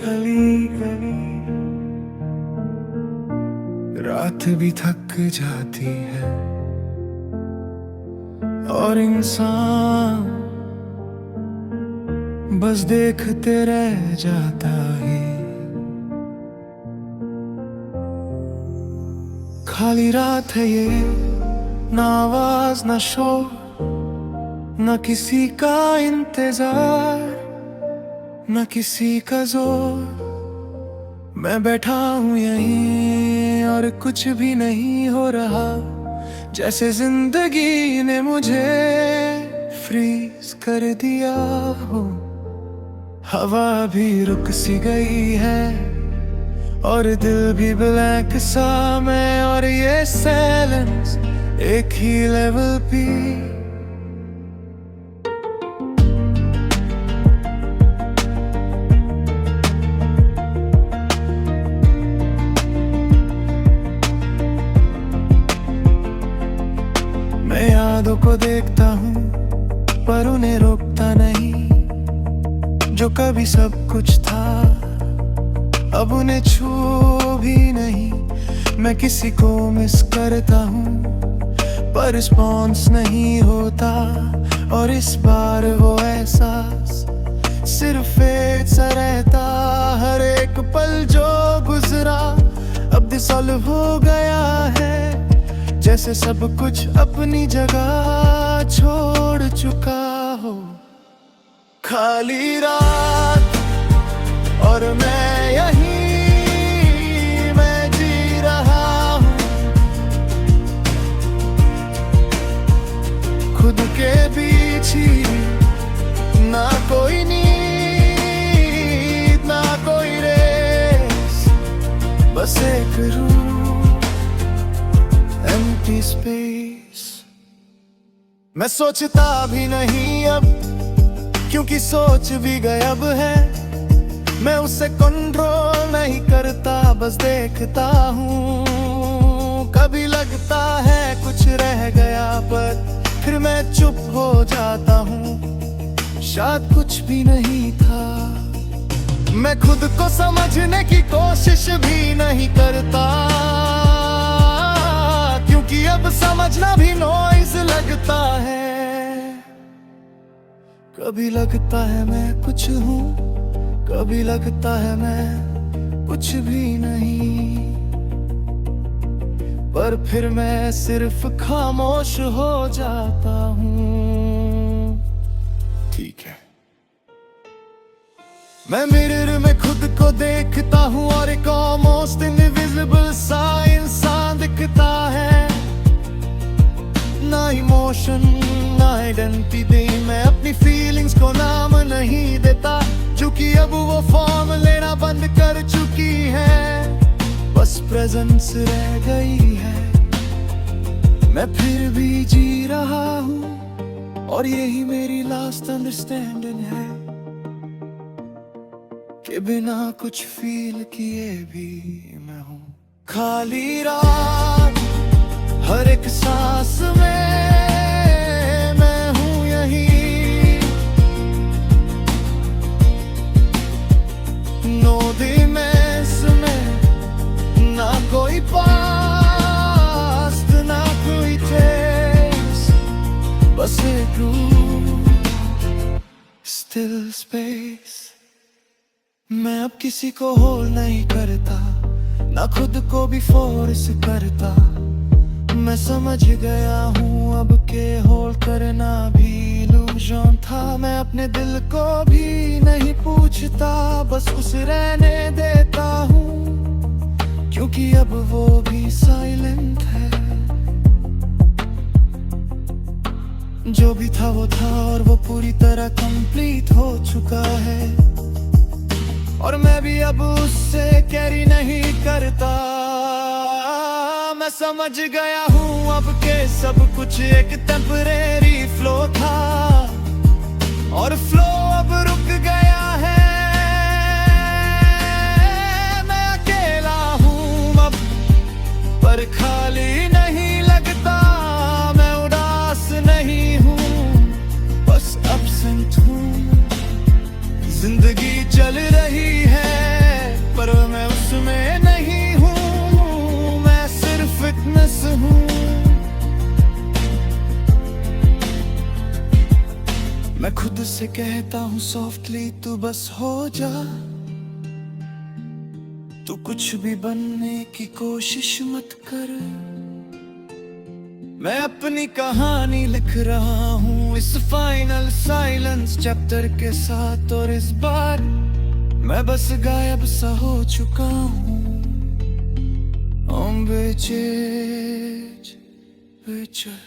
गली गली रात भी थक जाती है और इंसान बस देखते रह जाता है। खाली रात है ये, ना आवाज ना शोर, न किसी का इंतजार, न किसी का जोर। मैं बैठा हूँ यहीं और कुछ भी नहीं हो रहा, जैसे जिंदगी ने मुझे फ्रीज कर दिया हो। हवा भी रुक सी गई है और दिल भी ब्लैंक सा, मैं और ये साइलेंस एक ही लेवल पे। मैं यादों को देखता हूँ पर उन्हें रोकता नहीं, जो कभी सब कुछ था अब उन्हें छू भी नहीं। मैं किसी को मिस करता हूँ पर रिस्पॉन्स नहीं होता, और इस बार वो एहसास सिर्फ एक सा रहता। हर एक पल जो गुजरा अब डिसॉल्व हो गया है, जैसे सब कुछ अपनी जगह छोड़ चुका हो। खाली रात और मैं यहीं, मैं जी रहा हूँ खुद के बीच ही, ना कोई नींद ना कोई रेस, बस एक रूम, एम्प्टी स्पेस। मैं सोचता भी नहीं अब, क्योंकि सोच भी गायब है। मैं उसे कंट्रोल नहीं करता, बस देखता हूँ। कभी लगता है कुछ रह गया पर फिर मैं चुप हो जाता हूँ, शायद कुछ भी नहीं था। मैं खुद को समझने की कोशिश भी नहीं करता, क्योंकि अब समझना भी नॉइज लगता है। कभी लगता है मैं कुछ हूँ, कभी लगता है मैं कुछ भी नहीं, पर फिर मैं सिर्फ खामोश हो जाता हूँ। ठीक है। मैं मिरर में खुद को देखता हूँ और एक ऑलमोस्ट इनविजिबल सा इंसान दिखता है। ना इमोशन ना आइडेंटिटी, मैं अपनी फीलिंग्स को नाम नहीं देता, क्योंकि अब वो फॉर्म लेना बंद कर चुकी है। बस प्रेजेंस रह गई है, मैं फिर भी जी रहा हूँ, और यही मेरी लास्ट अंडरस्टैंडिंग है कि बिना कुछ फील किए भी मैं हूँ। खाली रात हर एक सांस में मैं हूँ यहीं, नो दिमेंस में, ना कोई पास्ट ना कोई ट्रेस, बस एक रूम, स्टिल स्पेस। मैं अब किसी को होल्ड नहीं करता, ना खुद को भी फोर्स करता। मैं समझ गया हूँ अब के होल्ड करना भी इल्यूजन था। मैं अपने दिल को भी नहीं पूछता, बस उसे रहने देता हूँ, क्योंकि अब वो भी साइलेंट है। जो भी था वो था और वो पूरी तरह कंप्लीट हो चुका है, और मैं भी अब उससे कैरी नहीं करता। मैं समझ गया हूँ अब के सब कुछ एक टेम्परेरी फ्लो था, और फ्लो अब रुक गया है। मैं अकेला हूँ अब, पर खाली नहीं लगता। मैं उदास नहीं हूँ, बस एब्सेंट हूँ। जिंदगी चल रही है पर मैं उसमें नहीं हूँ, मैं सिर्फ फिटनेस हूँ। मैं खुद से कहता हूँ सॉफ्टली, तू बस हो जा, तू कुछ भी बनने की कोशिश मत कर। मैं अपनी कहानी लिख रहा हूँ इस फाइनल साइलेंस चैप्टर के साथ, और इस बार मैं बस गायब सा हो चुका हूँ। On bridges, which are